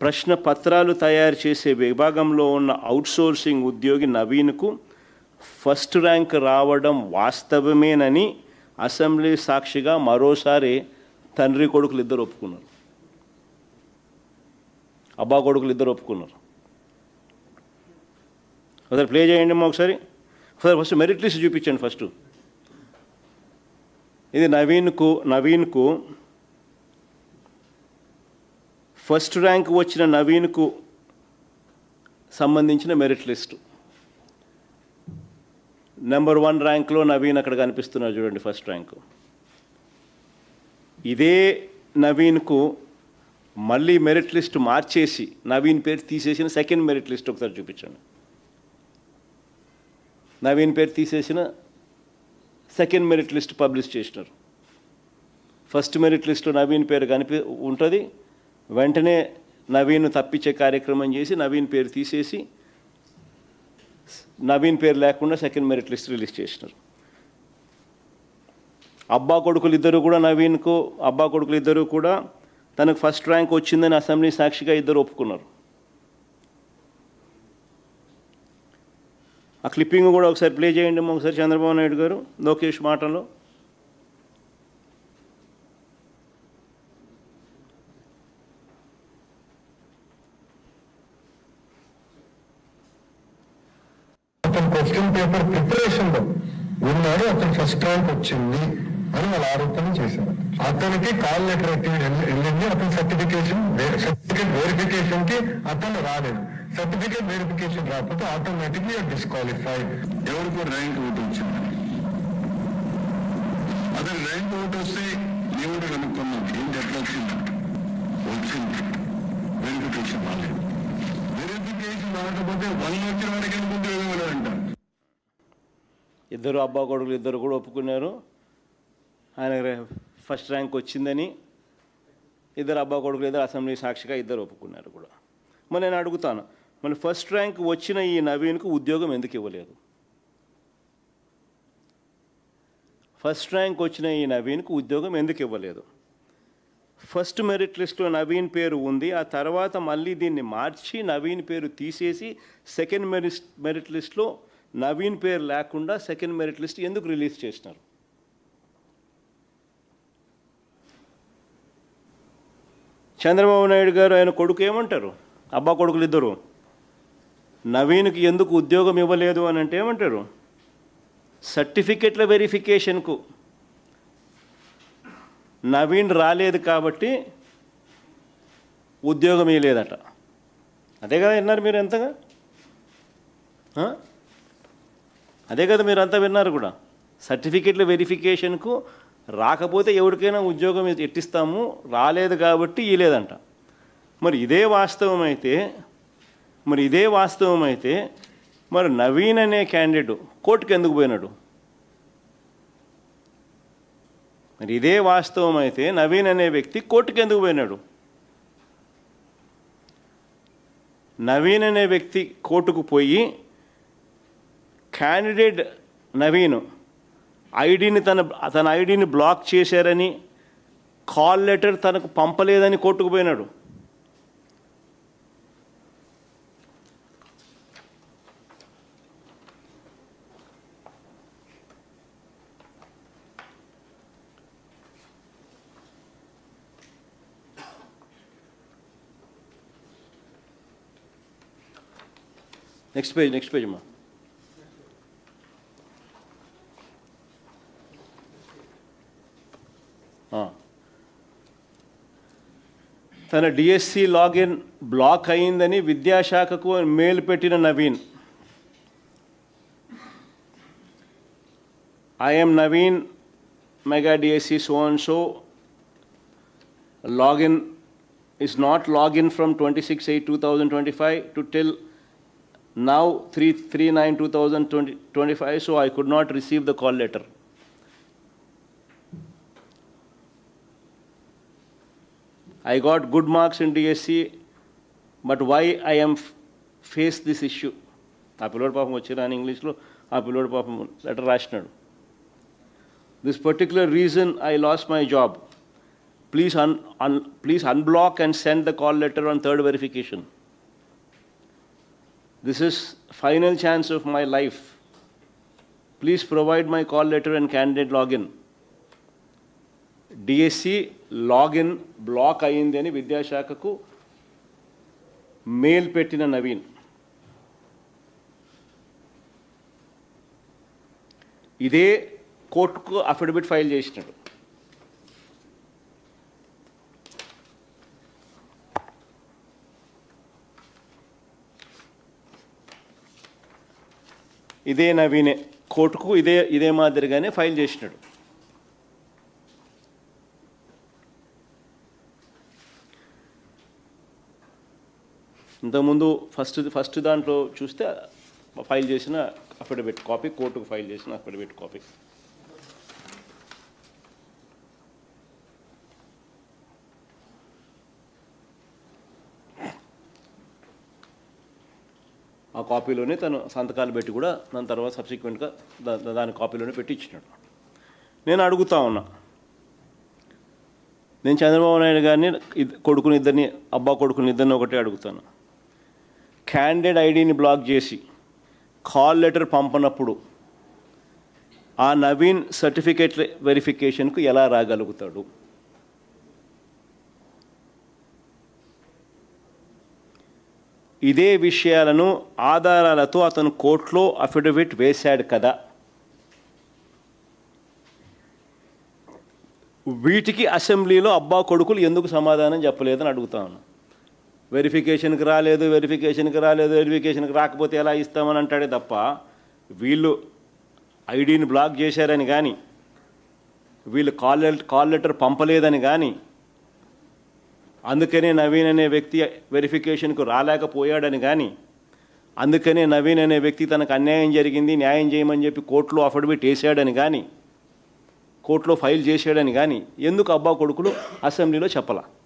ప్రశ్న పత్రాలు తయారు చేసే విభాగంలో ఉన్న అవుట్సోర్సింగ్ ఉద్యోగి నవీన్కు ఫస్ట్ ర్యాంక్ రావడం వాస్తవమేనని అసెంబ్లీ సాక్షిగా మరోసారి తండ్రి కొడుకులు ఇద్దరు ఒప్పుకున్నారు. అబ్బా కొడుకులు ఇద్దరు ఒప్పుకున్నారు. ఒకసారి ప్లే చేయండి అమ్మా ఒకసారి. ఫస్ట్ మెరిట్ లిస్ట్ చూపించండి. ఫస్ట్ ఇది నవీన్కు ఫస్ట్ ర్యాంక్ వచ్చిన నవీన్కు సంబంధించిన మెరిట్ లిస్టు. నెంబర్ 1 ర్యాంక్లో నవీన్ అక్కడ కనిపిస్తున్నారు చూడండి, ఫస్ట్ ర్యాంకు. ఇదే నవీన్కు మళ్ళీ మెరిట్ లిస్ట్ మార్చేసి నవీన్ పేరు తీసేసిన సెకండ్ మెరిట్ లిస్ట్ ఒకసారి చూపించండి. నవీన్ పేరు తీసేసిన సెకండ్ మెరిట్ లిస్ట్ పబ్లిష్ చేసినారు. ఫస్ట్ మెరిట్ లిస్ట్లో నవీన్ పేరు ఉంటుంది. వెంటనే నవీన్ తప్పించే కార్యక్రమం చేసి నవీన్ పేరు తీసేసి నవీన్ పేరు లేకుండా సెకండ్ మెరిట్ లిస్ట్ రిలీజ్ చేసినారు. అబ్బా కొడుకులు ఇద్దరు కూడా తనకు ఫస్ట్ ర్యాంక్ వచ్చిందని అసెంబ్లీ సాక్షిగా ఇద్దరు ఒప్పుకున్నారు. ఆ క్లిప్పింగ్ కూడా ఒకసారి ప్లే చేయండి ఒకసారి. చంద్రబాబు నాయుడు గారు లోకేష్ మాటల్లో. క్వశ్చన్ పేపర్ ప్రిపరేషన్లో ఉన్నాడు, అతను ఫస్ట్ ర్యాంక్ వచ్చింది అని వాళ్ళు ఆరోపణ చేశారు. అతనికి కాల్ లెటర్ వెళ్ళింది. అతని సర్టిఫికేట్ వెరిఫికేషన్ కి అతను రాలేదు. సర్టిఫికేట్ వెరిఫికేషన్ రాకపోతే ఆటోమేటిక్లీ డిస్క్వాలిఫైడ్. ఎవరికో ర్యాంక్ ఒకటి వచ్చింది. అతను ర్యాంక్ ఒకటి వస్తే దేవుడు కనుక్కున్నాం ఏంటి ఎట్లా వచ్చింది. వెరిఫికేషన్ రాలేదు. వెరిఫికేషన్ రాకపోతే వాళ్ళు వచ్చిన వాడికి అనుకుంటే ఏమో అంటారు. ఇద్దరు అబ్బా కొడుకులు ఇద్దరు కూడా ఒప్పుకున్నారు ఆయన ఫస్ట్ ర్యాంక్ వచ్చిందని. ఇద్దరు అబ్బా కొడుకులు ఇద్దరు అసెంబ్లీ సాక్షిగా ఇద్దరు ఒప్పుకున్నారు కూడా. మరి నేను అడుగుతాను, మరి ఫస్ట్ ర్యాంక్ వచ్చిన ఈ నవీన్కు ఉద్యోగం ఎందుకు ఇవ్వలేదు? ఫస్ట్ ర్యాంక్ వచ్చిన ఈ నవీన్కు ఉద్యోగం ఎందుకు ఇవ్వలేదు? ఫస్ట్ మెరిట్ లిస్ట్లో నవీన్ పేరు ఉంది. ఆ తర్వాత మళ్ళీ దీన్ని మార్చి నవీన్ పేరు తీసేసి సెకండ్ మెరిట్ లిస్ట్లో నవీన్ పేరు లేకుండా సెకండ్ మెరిట్ లిస్ట్ ఎందుకు రిలీజ్ చేసినారు? చంద్రబాబు నాయుడు గారు ఆయన కొడుకు ఏమంటారు? అబ్బా కొడుకులు ఇద్దరు నవీన్కి ఎందుకు ఉద్యోగం ఇవ్వలేదు అని అంటే ఏమంటారు? సర్టిఫికెట్ల వెరిఫికేషన్కు నవీన్ రాలేదు కాబట్టి ఉద్యోగం ఇవ్వలేదట. అదే కదా విన్నారు మీరు ఎంతగా? అదే కదా మీరు అంతా విన్నారు కూడా. సర్టిఫికెట్ల వెరిఫికేషన్కు రాకపోతే ఎవరికైనా ఉద్యోగం ఎట్టిస్తాము, రాలేదు కాబట్టి ఇవ్వలేదంట. మరి ఇదే వాస్తవం అయితే మరి నవీన్ అనే క్యాండిడేట్ కోర్టుకు ఎందుకు పోయినాడు? మరి ఇదే వాస్తవం అయితే నవీన్ అనే వ్యక్తి కోర్టుకు ఎందుకు పోయినాడు? నవీన్ అనే వ్యక్తి కోర్టుకు పోయి క్యాండిడేట్ నవీన్ తన ఐడిని బ్లాక్ చేశారని, కాల్ లెటర్ తనకు పంపలేదని కోర్టుకు పోయినాడు. నెక్స్ట్ పేజ్ అమ్మా. తన డిఎస్సి లాగిన్ బ్లాక్ అయిందని విద్యాశాఖకు మెయిల్ పెట్టిన Naveen, I'm Naveen mega DSC so and so login is not login from 26/8/2025 to till now 3/9/2025, so I could not receive the call letter. I got good marks in DSC, but why I am face this issue? ఆ పిల్లోడు పాపం వచ్చారు అని ఇంగ్లీష్లో ఆ పిల్లోడు పాపం letter రాసినాడు. This particular reason I lost my job. please unblock and send the call letter on third verification. This is final chance of my life. Please provide my call letter and candidate login. DSC login block అయ్యింది అని విద్యాశాఖకు mail పెట్టిన నవీన్ ఇదే కోర్టుకు affidavit file చేసినాడు. ఇదే నవీనే కోర్టుకు ఇదే మాదిరిగానే ఫైల్ చేసినాడు. ఇంతకుముందు ఫస్ట్ దాంట్లో చూస్తే ఫైల్ చేసిన అఫిడవిట్ కాపీ, కోర్టుకు ఫైల్ చేసిన అఫిడవిట్ కాపీ. ఆ కాపీలోనే తను సంతకాలు పెట్టి కూడా దాని తర్వాత సబ్సిక్వెంట్గా దాని కాపీలోనే పెట్టి ఇచ్చినాడు. నేను అడుగుతా ఉన్నా, నేను చంద్రబాబు నాయుడు గారిని అబ్బా కొడుకుని ఇద్దరిని ఒకటే అడుగుతాను. క్యాండిడేట్ ఐడిని బ్లాక్ చేసి కాల్ లెటర్ పంపనప్పుడు ఆ నవీన్ సర్టిఫికేట్ వెరిఫికేషన్కు ఎలా రాగలుగుతాడు? ఇదే విషయాలను ఆధారాలతో అతను కోర్టులో అఫిడవిట్ వేశాడు కదా. వీటికి అసెంబ్లీలో అబ్బా కొడుకులు ఎందుకు సమాధానం చెప్పలేదని అడుగుతాను. వెరిఫికేషన్కి రాకపోతే ఎలా ఇస్తామని అంటాడే తప్ప వీళ్ళు ఐడిని బ్లాక్ చేశారని కానీ, వీళ్ళు కాల్ లెటర్ పంపలేదని కానీ, అందుకనే నవీన్ అనే వ్యక్తి వెరిఫికేషన్కు రాలేకపోయాడని కానీ, అందుకనే నవీన్ అనే వ్యక్తి తనకు అన్యాయం జరిగింది న్యాయం చేయమని చెప్పి కోర్టులో అఫిడవిట్ వేసాడని కానీ, కోర్టులో ఫైల్ చేసాడని కానీ ఎందుకు అబ్బా కొడుకులు అసెంబ్లీలో చెప్పలా?